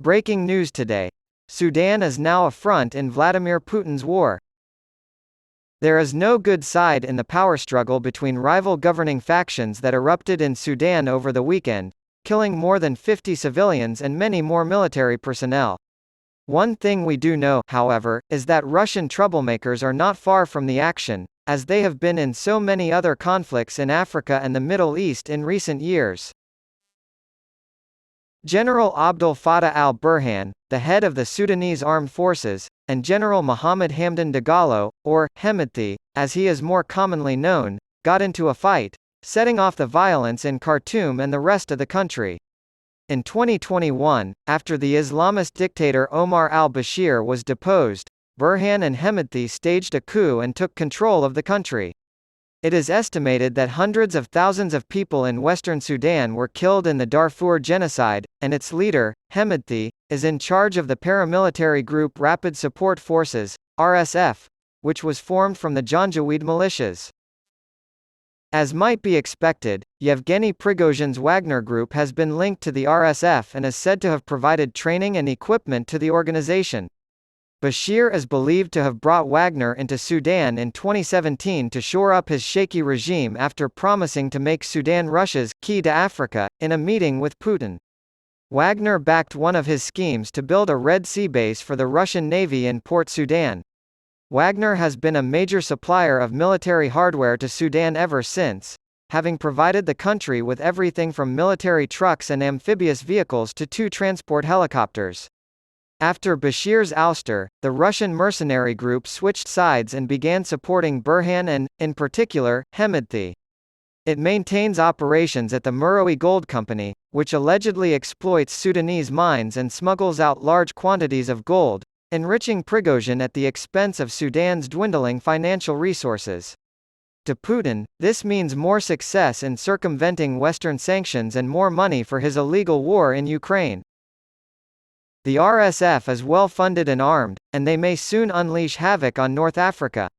Breaking news today. Sudan is now a front in Vladimir Putin's war. There is no good side in the power struggle between rival governing factions that erupted in Sudan over the weekend, killing more than 50 civilians and many more military personnel. One thing we do know, however, is that Russian troublemakers are not far from the action, as they have been in so many other conflicts in Africa and the Middle East in recent years. General Abdel Fattah al-Burhan, the head of the Sudanese armed forces, and General Mohammed Hamdan Dagalo, or Hemedti, as he is more commonly known, got into a fight, setting off the violence in Khartoum and the rest of the country. In 2021, after the Islamist dictator Omar al-Bashir was deposed, Burhan and Hemedti staged a coup and took control of the country. It is estimated that hundreds of thousands of people in western Sudan were killed in the Darfur genocide, and its leader, Hemedti, is in charge of the paramilitary group Rapid Support Forces, RSF, which was formed from the Janjaweed militias. As might be expected, Yevgeny Prigozhin's Wagner Group has been linked to the RSF and is said to have provided training and equipment to the organization. Bashir is believed to have brought Wagner into Sudan in 2017 to shore up his shaky regime after promising to make Sudan Russia's key to Africa, in a meeting with Putin. Wagner backed one of his schemes to build a Red Sea base for the Russian Navy in Port Sudan. Wagner has been a major supplier of military hardware to Sudan ever since, having provided the country with everything from military trucks and amphibious vehicles to 2 transport helicopters. After Bashir's ouster, the Russian mercenary group switched sides and began supporting Burhan and, in particular, Hemedti. It maintains operations at the Meroe Gold Company, which allegedly exploits Sudanese mines and smuggles out large quantities of gold, enriching Prigozhin at the expense of Sudan's dwindling financial resources. To Putin, this means more success in circumventing Western sanctions and more money for his illegal war in Ukraine. The RSF is well funded and armed, and they may soon unleash havoc on North Africa.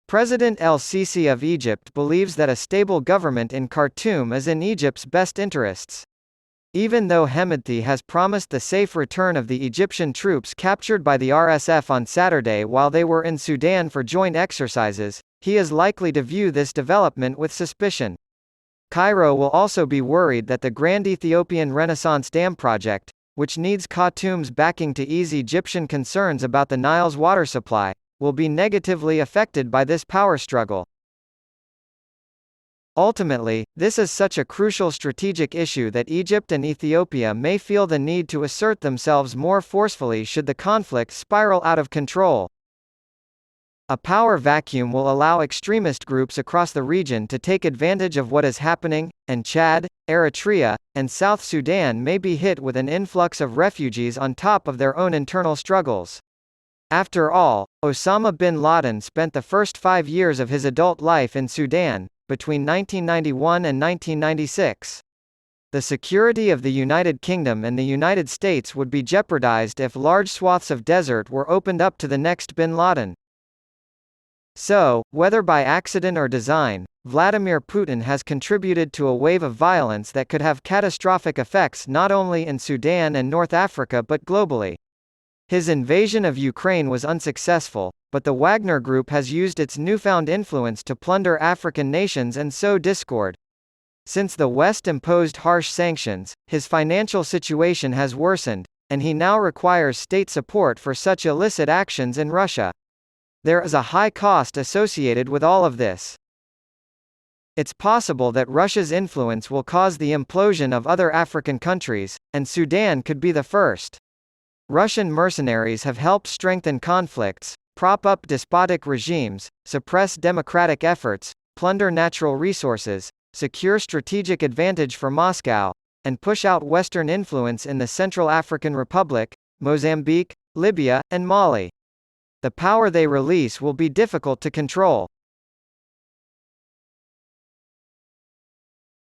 President El-Sisi of Egypt believes that a stable government in Khartoum is in Egypt's best interests. Even though Hemedti has promised the safe return of the Egyptian troops captured by the RSF on Saturday while they were in Sudan for joint exercises, he is likely to view this development with suspicion. Cairo will also be worried that the Grand Ethiopian Renaissance Dam project, which needs Khartoum's backing to ease Egyptian concerns about the Nile's water supply, will be negatively affected by this power struggle. Ultimately, this is such a crucial strategic issue that Egypt and Ethiopia may feel the need to assert themselves more forcefully should the conflict spiral out of control. A power vacuum will allow extremist groups across the region to take advantage of what is happening, and Chad, Eritrea, and South Sudan may be hit with an influx of refugees on top of their own internal struggles. After all, Osama bin Laden spent the first 5 years of his adult life in Sudan, between 1991 and 1996. The security of the United Kingdom and the United States would be jeopardized if large swaths of desert were opened up to the next bin Laden. So, whether by accident or design, Vladimir Putin has contributed to a wave of violence that could have catastrophic effects not only in Sudan and North Africa but globally. His invasion of Ukraine was unsuccessful, but the Wagner Group has used its newfound influence to plunder African nations and sow discord. Since the West imposed harsh sanctions, his financial situation has worsened, and he now requires state support for such illicit actions in Russia. There is a high cost associated with all of this. It's possible that Russia's influence will cause the implosion of other African countries, and Sudan could be the first. Russian mercenaries have helped strengthen conflicts, prop up despotic regimes, suppress democratic efforts, plunder natural resources, secure strategic advantage for Moscow, and push out Western influence in the Central African Republic, Mozambique, Libya, and Mali. The power they release will be difficult to control.